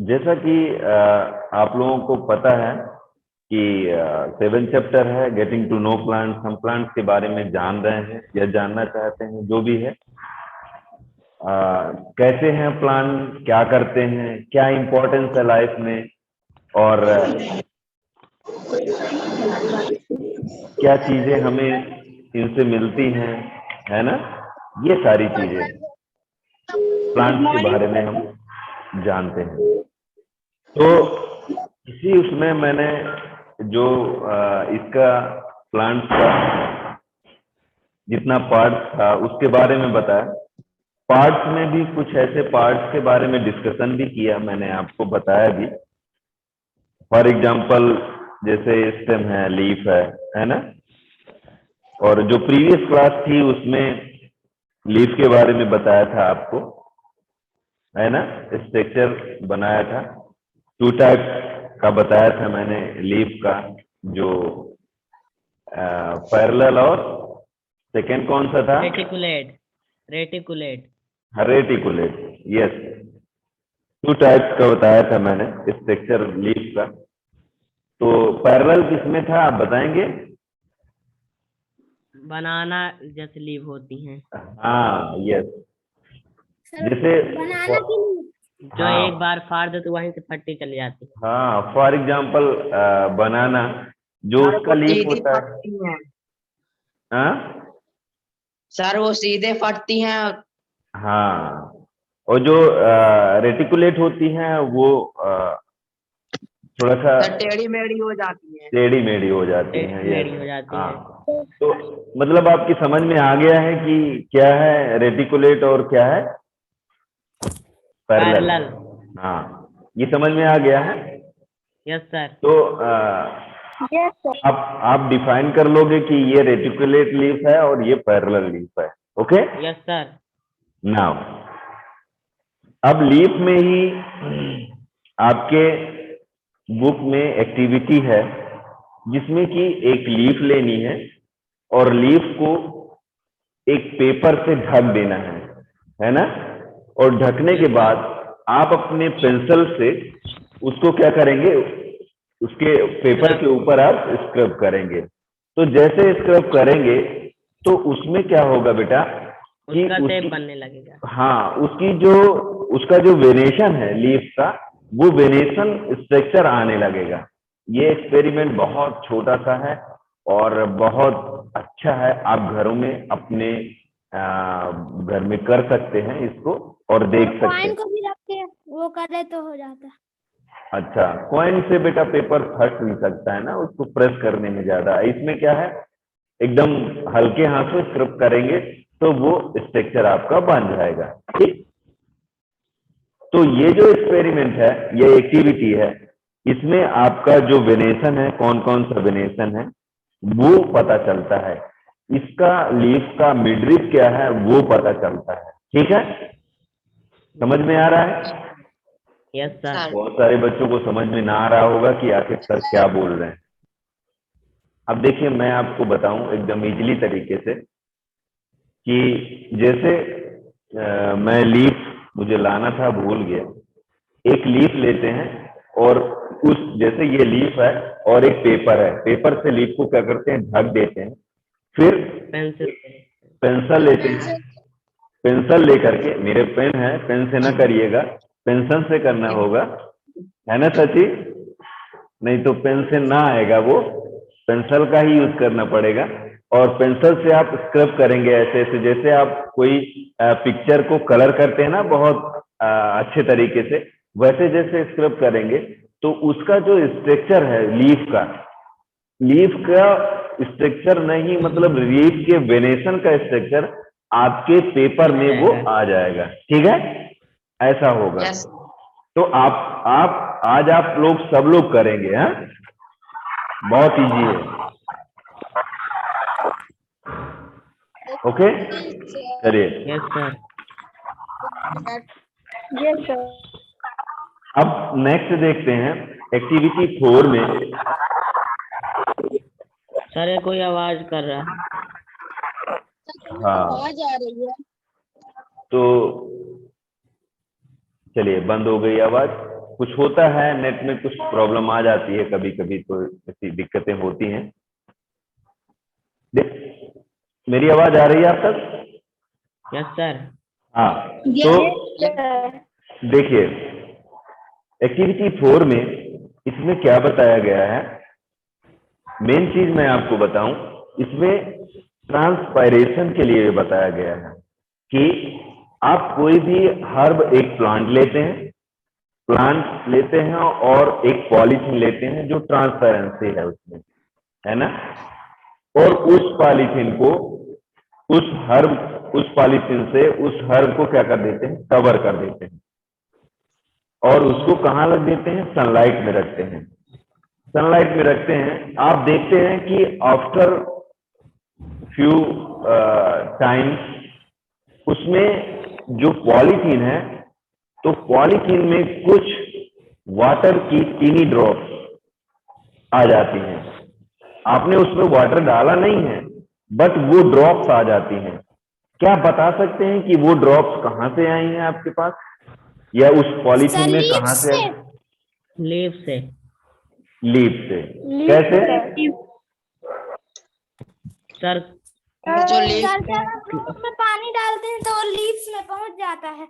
जैसा कि आप लोगों को पता है कि 7 चैप्टर है गेटिंग टू नो प्लांट्स। हम प्लांट्स के बारे में जान रहे हैं या जानना चाहते हैं, जो भी है। कैसे हैं प्लांट, क्या करते हैं, क्या इम्पोर्टेंस है लाइफ में, और क्या चीजें हमें इनसे मिलती हैं, है ना। ये सारी चीजें प्लांट्स के बारे में हम जानते हैं। तो इसी उसमें मैंने जो इसका प्लांट्स का जितना पार्ट्स था उसके बारे में बताया। पार्ट्स में भी कुछ ऐसे पार्ट्स के बारे में डिस्कशन भी किया, मैंने आपको बताया भी। फॉर एग्जांपल जैसे स्टेम है, लीफ है ना। और जो प्रीवियस क्लास थी उसमें लीफ के बारे में बताया था आपको, है ना। स्ट्रक्चर बनाया था, 2 टाइप का बताया था मैंने लीफ का, जो पैरेलल और सेकेंड कौन सा था? Reticulate. Reticulate. Reticulate, yes. 2 types का बताया था मैंने स्ट्रक्चर लीफ का। तो पैरेलल किसमें था आप बताएंगे? बनाना जैसे लीव होती हैं। हाँ, यस। जैसे बनाना की जो हाँ, एक बार फाड़ दो तो वहीं से फटती चली जाती है। हाँ, फॉर एग्जांपल बनाना जो सर उसका वो लीफ सीधी होता है। फटती हैं। हाँ, सर वो सीधे फटती हैं। हाँ। और जो रेटिकुलेट होती हैं वो थोड़ा सा सर टेढ़ी मेढ़ी हो जाती हैं। टेढ़ी मेढ़ी हो जाती हैं, मेरी हो यस। जाती है। हाँ, तो मतलब आपकी समझ में आ गया है कि क्या है रेटिकुलेट और क्या है पैरेलल। पैरेलल। हाँ, ये समझ में आ गया है। Yes sir. तो यस सर। आप डिफाइन कर लोगे कि ये रेटिकुलेट लीफ है और ये पैरेलल लीफ है। Okay, yes sir. नाउ अब लीफ में ही आपके बुक में एक्टिविटी है जिसमें कि एक लीफ लेनी है और लीफ को एक पेपर से ढक देना है ना। और ढकने के बाद आप अपने पेंसिल से उसको क्या करेंगे, उसके पेपर के ऊपर आप स्क्रब करेंगे। तो जैसे स्क्रब करेंगे तो उसमें क्या होगा बेटा कि उसका उसकी शेप बनने लगेगा। हाँ, उसका जो वेरिएशन है लीफ का, वो वेरिएशन स्ट्रक्चर आने लगेगा। ये एक्सपेरिमेंट बहुत छोटा सा है और बहुत अच्छा है। आप घरों में अपने घर में कर सकते हैं इसको और देख सकते कॉइन हैं। को भी रख के वो करे तो हो जाता है। अच्छा, कॉइन से बेटा पेपर फट नहीं सकता है ना, उसको प्रेस करने में ज्यादा। इसमें क्या है, एकदम हल्के हाथ से स्क्रब करेंगे तो वो स्ट्रक्चर आपका बन जाएगा। ठीक, तो ये जो एक्सपेरिमेंट है, ये एक्टिविटी है, इसमें आपका जो वेनेशन है, कौन कौन सा वेनेशन है वो पता चलता है। इसका लीफ का मिडरिप क्या है वो पता चलता है। ठीक है, समझ में आ रहा है? Yes sir. सर बहुत सारे बच्चों को समझ में ना आ रहा होगा कि आखिर सर क्या बोल रहे हैं। अब देखिए, मैं आपको बताऊं एकदम इजीली तरीके से कि जैसे मैं लीफ मुझे लाना था, भूल गया। एक लीफ लेते हैं और उस जैसे ये लीफ है और एक पेपर है, पेपर से लीफ को क्या करते हैं, ढक देते हैं। फिर पेंसिल। पेंसिल लेते हैं, पेंसिल लेकर के, मेरे पेन है, पेन से ना करिएगा, पेंसिल से करना होगा, है ना सची? नहीं तो पेन से ना आएगा, वो पेंसिल का ही यूज करना पड़ेगा। और पेंसिल से आप स्क्रब करेंगे ऐसे ऐसे, जैसे आप कोई पिक्चर को कलर करते हैं ना बहुत अच्छे तरीके से, वैसे जैसे स्क्रब करेंगे तो उसका जो स्ट्रक्चर है लीफ का स्ट्रक्चर नहीं, मतलब लीफ के वेनेशन का स्ट्रक्चर आपके पेपर में वो आ जाएगा। ठीक है, ऐसा होगा। यस तो आप आज आप लोग सब लोग करेंगे, हैं? बहुत इजी है। ओके, चलिए यस सर। Yes sir. अब नेक्स्ट देखते हैं एक्टिविटी 4 में। सर ये कोई आवाज कर रहा है। हाँ, आवाज आ रही है। तो चलिए, बंद हो गई आवाज। कुछ होता है नेट में, कुछ प्रॉब्लम आ जाती है कभी कभी, तो ऐसी दिक्कतें होती हैं। मेरी आवाज आ रही है आप तक? Yes sir. हाँ, तो देखिए एक्टिविटी 4 में इसमें क्या बताया गया है, मेन चीज मैं आपको बताऊं, इसमें ट्रांसपायरेशन के लिए बताया गया है कि आप कोई भी हर्ब, एक प्लांट लेते हैं और एक पॉलीथीन लेते हैं जो ट्रांसपेरेंसी है उसमें, है ना, और उस पॉलीथीन को उस पॉलीथीन से उस हर्ब को क्या कर देते हैं, कवर कर देते हैं, और उसको कहाँ रख देते हैं, सनलाइट में रखते हैं। सनलाइट में रखते हैं, आप देखते हैं कि आफ्टर फ्यू टाइम्स उसमें जो पॉलीथीन है, तो पॉलीथीन में कुछ वाटर की टीनी ड्रॉप्स आ जाती हैं। आपने उसमें वाटर डाला नहीं है, बट वो ड्रॉप्स आ जाती हैं। क्या बता सकते हैं कि वो ड्रॉप्स कहाँ से आई हैं आपके पास, या उस पॉलीथीन में कहाँ से? लीफ से। लीफ से। कैसे सर? जो लीफ सर जब हम उसमें पानी डालते हैं तो वो लीव्स में पहुंच जाता है,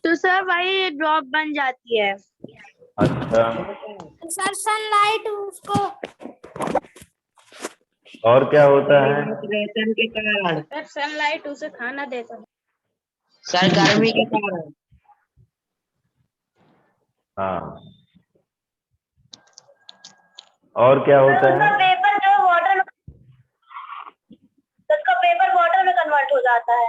तो सर वही ड्रॉप बन जाती है। अच्छा, सर सनलाइट उसको, और क्या होता है? रेशन के कारण, सर सनलाइट उसे खाना देता है। सर गर्मी के कारण, हाँ, और क्या होता है? पेपर जो वाटर, उसका पेपर वाटर में कन्वर्ट हो जाता है।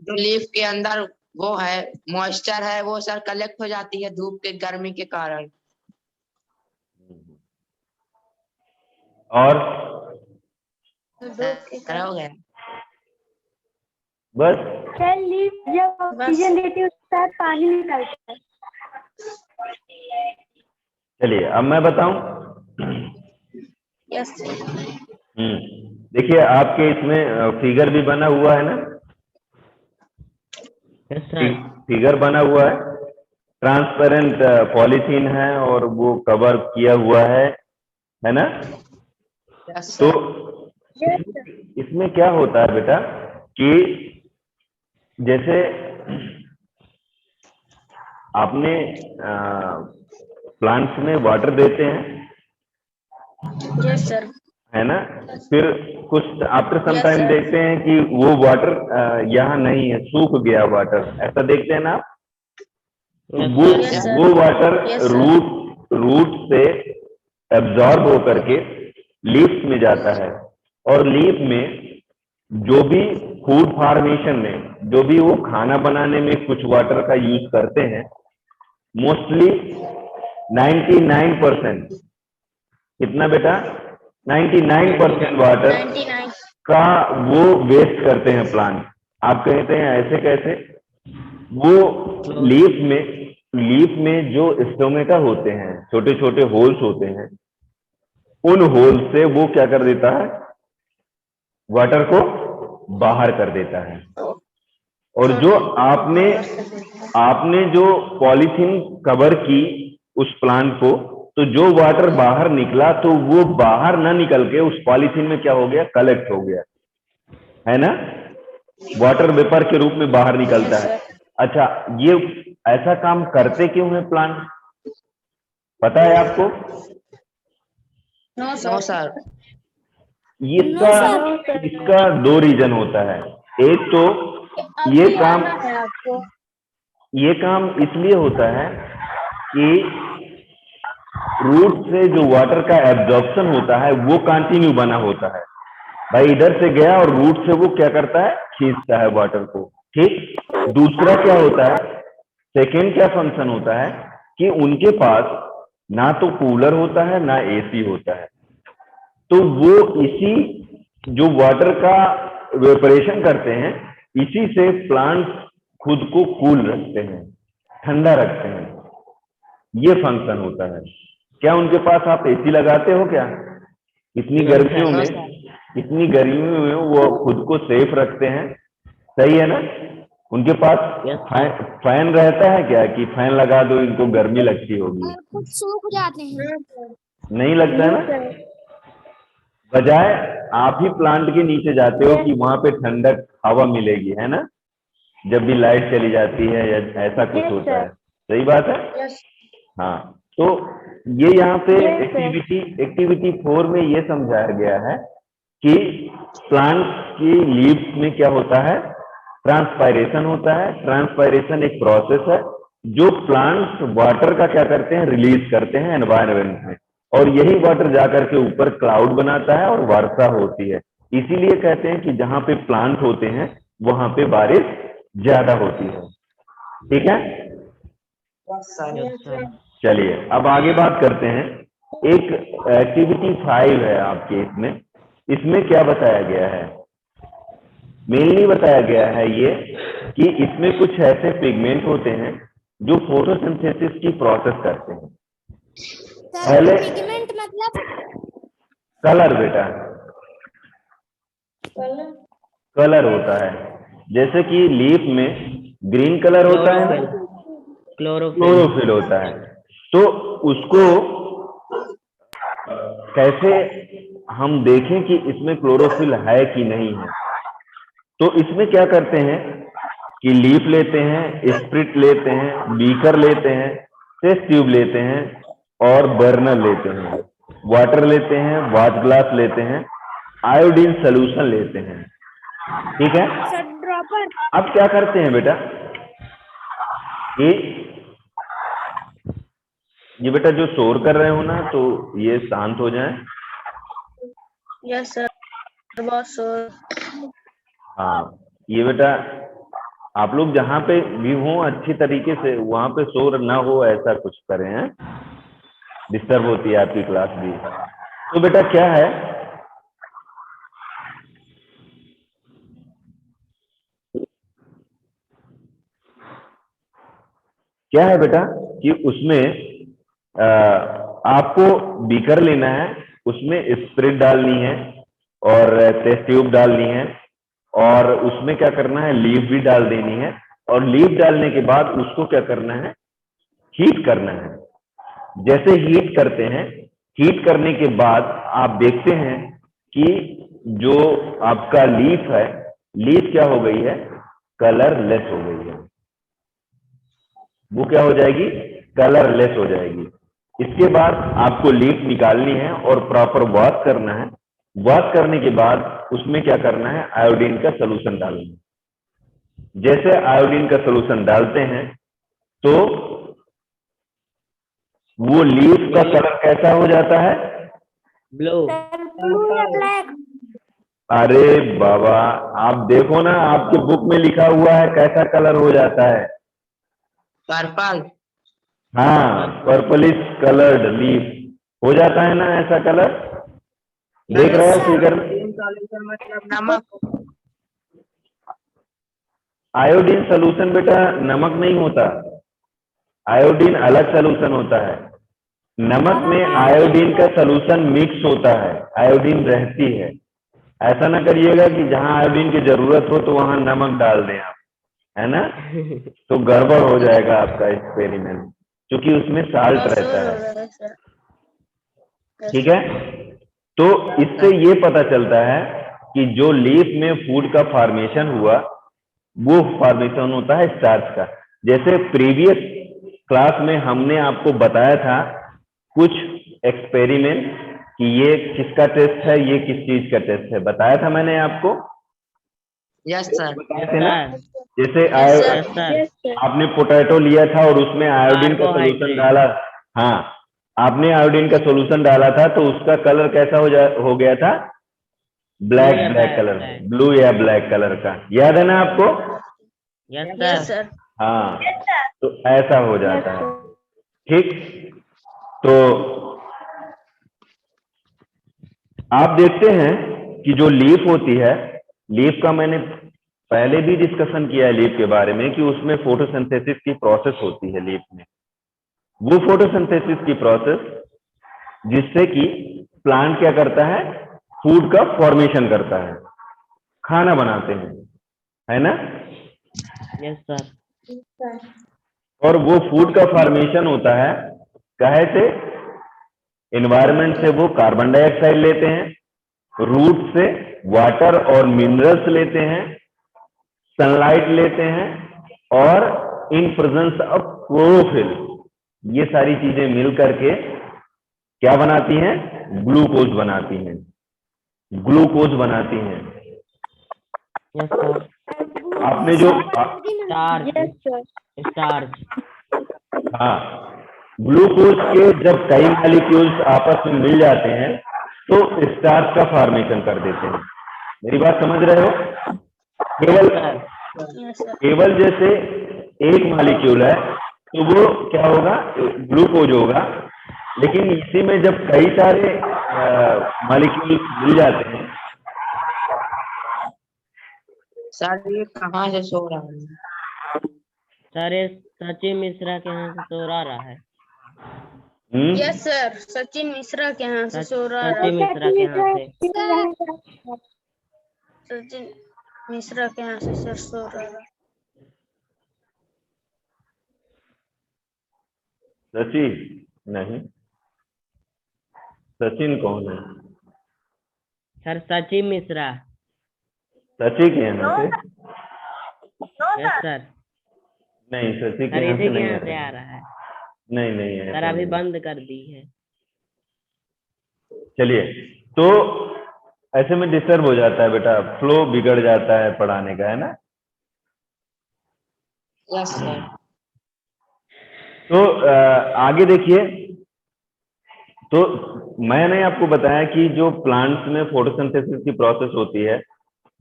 जो लीफ के अंदर वो है मॉइस्चर है, वो सर कलेक्ट हो जाती है धूप के गर्मी के कारण। और सर हो गया। बस सर लीव जब ऑक्सीजन देती है उसके साथ पानी निकलता है। चलिए अब मैं बताऊं। यस देखिए आपके इसमें फिगर भी बना हुआ है ना, यस सर। फिगर बना हुआ है, ट्रांसपेरेंट पॉलीथीन है और वो कवर किया हुआ है ना। तो इसमें क्या होता है बेटा कि जैसे आपने प्लांट्स में वाटर देते हैं, यस सर। है ना, फिर कुछ after some Yes, time sir. देखते हैं कि वो वाटर यहाँ नहीं है, सूख गया वाटर, ऐसा देखते हैं ना आप। Yes, वो Yes, sir. वो वाटर Yes, sir. रूट से एब्जॉर्ब होकर के लीव्स में जाता है, और लीफ में जो भी फूड फॉर्मेशन में, जो भी वो खाना बनाने में कुछ वाटर का यूज करते हैं, मोस्टली 99%, कितना बेटा, 99% वाटर 99। का वो वेस्ट करते हैं प्लांट। आप कहते हैं ऐसे कैसे? वो लीफ में जो स्टोमेटा होते हैं, छोटे छोटे होल्स होते हैं, उन होल से वो क्या कर देता है, वाटर को बाहर कर देता है। और जो आपने जो पॉलीथीन कवर की उस प्लांट को, तो जो वाटर बाहर निकला तो वो बाहर ना निकल के उस पॉलीथीन में क्या हो गया, कलेक्ट हो गया, है ना, वाटर वेपर के रूप में बाहर निकलता है। अच्छा, ये ऐसा काम करते क्यों है प्लांट, पता है आपको? No no sir. इसका 2 रीजन होता है। एक तो ये काम इसलिए होता है कि रूट से जो वाटर का एब्जॉर्प्शन होता है वो कंटिन्यू बना होता है। भाई इधर से गया और रूट से वो क्या करता है, खींचता है वाटर को, ठीक। दूसरा क्या होता है, सेकेंड क्या फंक्शन होता है कि उनके पास ना तो कूलर होता है ना एसी होता है, तो वो इसी जो वाटर का वेपरेशन करते हैं, इसी से प्लांट्स खुद को कूल रखते हैं, ठंडा रखते हैं, ये फंक्शन होता है। क्या उनके पास आप एसी लगाते हो क्या? इतनी गर्मियों में वो खुद को सेफ रखते हैं, सही है ना। उनके पास Yes, sir. फैन रहता है क्या कि फैन लगा दो इनको गर्मी लगती होगी? कुछ सूख जाते हैं। नहीं लगता है ना। बजाय आप ही प्लांट के नीचे जाते हो कि वहां पे ठंडक हवा मिलेगी, है ना, जब भी लाइट चली जाती है या ऐसा कुछ Yes, होता sir. है। सही बात है। हाँ, तो ये यहाँ पे Yes, sir. एक्टिविटी 4 में ये समझाया गया है कि प्लांट की लीव्स में क्या होता है, ट्रांसपायरेशन होता है। ट्रांसपायरेशन एक प्रोसेस है जो प्लांट्स वाटर का क्या करते हैं, रिलीज करते हैं एनवायरनमेंट में, और यही वाटर जाकर के ऊपर क्लाउड बनाता है और वर्षा होती है। इसीलिए कहते हैं कि जहां पे प्लांट होते हैं वहां पे बारिश ज्यादा होती है। ठीक है, Yes, sir. चलिए अब आगे बात करते हैं। एक एक्टिविटी 5 है आपके इसमें क्या बताया गया है, मेनली बताया गया है ये कि इसमें कुछ ऐसे पिगमेंट होते हैं जो फोटोसिंथेसिस की प्रोसेस करते हैं। पहले पिगमेंट मतलब कलर बेटा, कलर होता है, जैसे कि लीफ में ग्रीन कलर होता है ना, Chlorophyll. क्लोरोफिल होता है। तो उसको कैसे हम देखें कि इसमें क्लोरोफिल है कि नहीं है, तो इसमें क्या करते हैं कि लीफ लेते हैं, स्प्रिट लेते हैं, बीकर लेते हैं, टेस्ट ट्यूब लेते हैं और बर्नर लेते हैं, वाटर लेते हैं, वॉच ग्लास लेते हैं, आयोडीन सॉल्यूशन लेते हैं। ठीक है, ड्रॉपर। अब क्या करते हैं बेटा, ये बेटा जो शोर कर रहे हो ना, तो ये शांत हो जाए। यस सर, बहुत शोर। हाँ, ये बेटा आप लोग जहाँ पे भी हो अच्छी तरीके से वहां पे शोर ना हो, ऐसा कुछ करें हैं, डिस्टर्ब होती है आपकी क्लास भी। तो बेटा क्या है, क्या है बेटा कि उसमें आपको बीकर लेना है, उसमें स्प्रिट डालनी है और टेस्ट ट्यूब डालनी है, और उसमें क्या करना है, लीफ भी डाल देनी है, और लीफ डालने के बाद उसको क्या करना है, हीट करना है। जैसे हीट करते हैं, हीट करने के बाद आप देखते हैं कि जो आपका लीफ है, लीफ क्या हो गई है, कलरलेस हो गई है। वो क्या हो जाएगी, कलरलेस हो जाएगी। इसके बाद आपको लीफ निकालनी है और प्रॉपर वॉश करना है। वॉश करने के बाद उसमें क्या करना है, आयोडीन का सोल्यूशन डालना है। जैसे आयोडीन का सोल्यूशन डालते हैं तो वो लीफ का कलर कैसा हो जाता है, Blue. ब्लू या ब्लैक। अरे बाबा आप देखो ना, आपके बुक में लिखा हुआ है कैसा कलर हो जाता है। पर्पल। हाँ, पर्पलिश कलर्ड लीफ हो जाता है ना, ऐसा कलर देख रहे हो फिगर में। मतलब नमक। आयोडीन सोल्यूशन बेटा नमक नहीं होता, आयोडीन अलग सोल्यूशन होता है। नमक में आयोडीन का सोल्यूशन मिक्स होता है, आयोडीन रहती है। ऐसा ना करिएगा कि जहां आयोडीन की जरूरत हो तो वहां नमक डाल दें आप, है ना, तो गड़बड़ हो जाएगा आपका एक्सपेरिमेंट, क्योंकि उसमें साल्ट रहता है। ठीक है, तो इससे ये पता चलता है कि जो लीफ में फूड का फॉर्मेशन हुआ वो फॉर्मेशन होता है स्टार्च का। जैसे प्रीवियस क्लास में हमने आपको बताया था कुछ एक्सपेरिमेंट कि ये किसका टेस्ट है, ये किस चीज का टेस्ट है, बताया था मैंने आपको। Yes sir. बताए थे ना, Sir. जैसे Yes, sir. आपने पोटैटो लिया था और उसमें आयोडीन का सोल्यूशन Carbohydrate. डाला। हाँ, आपने आयोडीन का सोल्यूशन डाला था तो उसका कलर कैसा हो गया था, ब्लैक Blue या black black, colour, black. Blue या ब्लैक कलर का, याद है ना आपको। Yes, yes sir. सर। हाँ, तो ऐसा हो जाता है। ठीक, तो आप देखते हैं कि जो लीफ होती है, लीफ का मैंने पहले भी डिस्कशन किया है लीफ के बारे में कि उसमें फोटोसिंथेसिस की प्रोसेस होती है लीफ में। वो फोटोसिंथेसिस की प्रोसेस जिससे कि प्लांट क्या करता है, फूड का फॉर्मेशन करता है, खाना बनाते हैं, है ना। Yes sir. और वो फूड का फॉर्मेशन होता है काहे से? एनवायरनमेंट से वो कार्बन डाइऑक्साइड लेते हैं, रूट से वाटर और मिनरल्स लेते हैं, सनलाइट लेते हैं, और इन प्रेजेंस ऑफ क्लोरोफिल ये सारी चीजें मिल करके क्या बनाती हैं? ग्लूकोज बनाती हैं, ग्लूकोज बनाती हैं। Yes sir. आपने जो स्टार्च, स्टार्च। हाँ, ग्लूकोज के जब कई मॉलिक्यूल्स आपस में मिल जाते हैं तो स्टार्च का फॉर्मेशन कर देते हैं। मेरी बात समझ रहे हो? केवल जैसे एक मॉलिक्यूल है तो वो क्या होगा? ग्लूकोज होगा, लेकिन इसी में जब कई सारे मॉलिक्यूल मिल जाते हैं। सर ये कहाँ से सो रहा है? सर ये सचिन मिश्रा के यहाँ से शोर आ रहा है। यस सर, सचिन मिश्रा के यहाँ से सो रहा है। सचिन मिश्रा के यहाँ से। सचिन मिश्रा के यहाँ से सर सो रहा है। सचिन नहीं, सचिन कौन है? सर सचिन मिश्रा। सची के यहाँ से? Yes sir. नहीं, सची के सर यहाँ इसी से के नहीं यहाँ आ से रहा आ है। रहा है। नहीं नहीं है सर अभी बंद कर दी है। चलिए, तो ऐसे में डिस्टर्ब हो जाता है बेटा, फ्लो बिगड़ जाता है पढ़ाने का, है ना? Yes sir. तो आगे देखिए, तो मैंने आपको बताया कि जो प्लांट्स में फोटोसिंथेसिस की प्रोसेस होती है,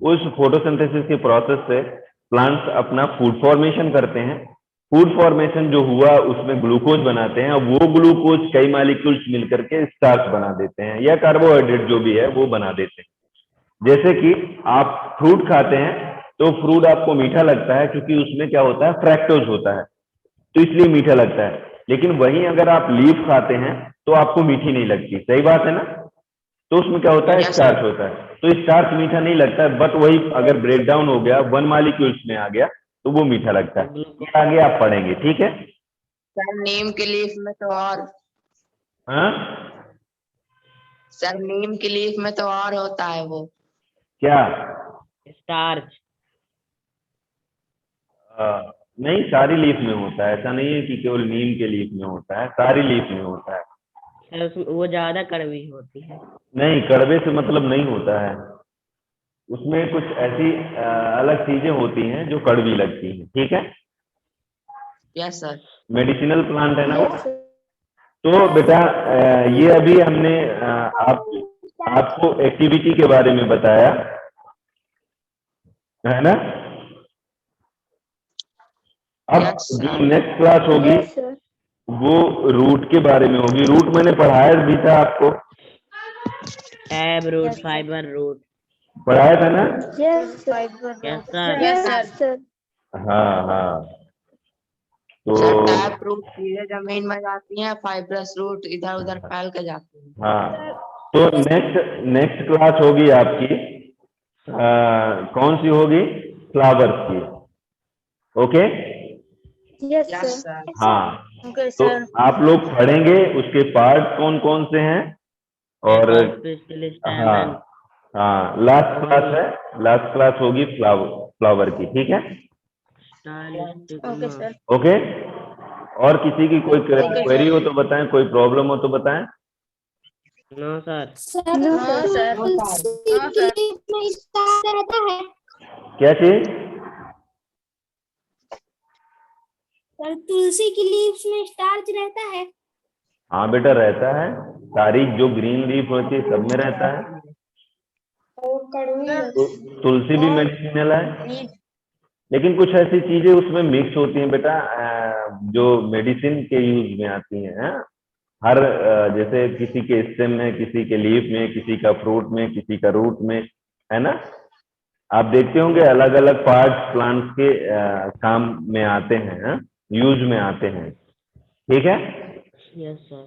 उस फोटोसिंथेसिस की प्रोसेस से प्लांट्स अपना फूड फॉर्मेशन करते हैं। फूड फॉर्मेशन जो हुआ उसमें ग्लूकोज बनाते हैं, और वो ग्लूकोज कई मॉलिक्यूल्स मिलकर के स्टार्च बना देते हैं, या कार्बोहाइड्रेट जो भी है वो बना देते हैं। जैसे कि आप फ्रूट खाते हैं तो फ्रूट आपको मीठा लगता है क्योंकि उसमें क्या होता है? फ्रैक्टोज होता है, तो इसलिए मीठा लगता है। लेकिन वहीं अगर आप लीफ खाते हैं तो आपको मीठी नहीं लगती, सही बात है ना? तो उसमें क्या होता है? Yes, starch sir. होता है, तो स्टार्च मीठा नहीं लगता है, बट वही अगर ब्रेक डाउन हो गया, वन मॉलिक्यूल्स में आ गया तो वो मीठा लगता है। ये आगे आप पढ़ेंगे, ठीक है? सर नीम की लीफ में तो और हाँ, सर नीम की लीफ में तो और होता है वो। क्या? स्टार्च। नहीं, सारी लीफ में होता है, ऐसा नहीं है कि केवल नीम के लीफ में होता है, सारी लीफ में होता है। सर उसमें वो ज्यादा कड़वी होती है। नहीं, कड़वे से मतलब नहीं होता है, उसमें कुछ ऐसी अलग चीजें होती हैं जो कड़वी लगती हैं, ठीक है? Yes sir. मेडिसिनल प्लांट है ना वो। तो बेटा ये अभी हमने आपको एक्टिविटी के बारे में बताया, है ना? अब Yes, sir. जो नेक्स्ट क्लास होगी वो रूट के बारे में होगी। रूट मैंने पढ़ाया भी था आपको, टैब रूट, फाइबर रूट। पढ़ाया था ना? Yes sir. Yes sir. हाँ हाँ, तो सर टैप रूट सीधे जमीन में जाती है, फाइब्रस रूट इधर उधर फैल के जाती है। हाँ, तो नेक्स्ट क्लास होगी आपकी कौन सी होगी? फ्लावर्स की, ओके? Yes sir. हाँ, ओके तो सर। आप लोग पढ़ेंगे उसके पार्ट कौन कौन से हैं, और हाँ हाँ, लास्ट क्लास है, लास्ट क्लास होगी फ्लावर की, ठीक है? Okay sir. ओके, और किसी की कोई क्वेरी हो तो बताएं, कोई प्रॉब्लम हो तो बताएं। No sir. No sir. में स्टार रहता है। क्या चीज? सर तुलसी की लीव्स में स्टार्च रहता है। हाँ बेटा, रहता है, सारी जो ग्रीन लीफ होती है सब में रहता है। तो तुलसी भी मेडिसिनल है, लेकिन कुछ ऐसी चीजें उसमें मिक्स होती हैं बेटा जो मेडिसिन के यूज में आती हैं, हाँ? हर जैसे किसी के स्टेम में, किसी के लीफ में, किसी का फ्रूट में, किसी का रूट में, है ना? आप देखते होंगे अलग अलग पार्ट्स प्लांट्स के काम में आते हैं, हाँ? यूज में आते हैं, ठीक है? Yes sir.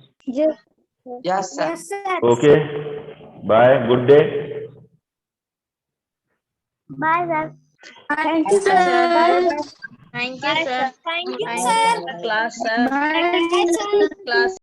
Yes sir. Okay, bye, good day. Bye sir. Thank you sir. Thank you sir thank you thank sir you class sir bye sir class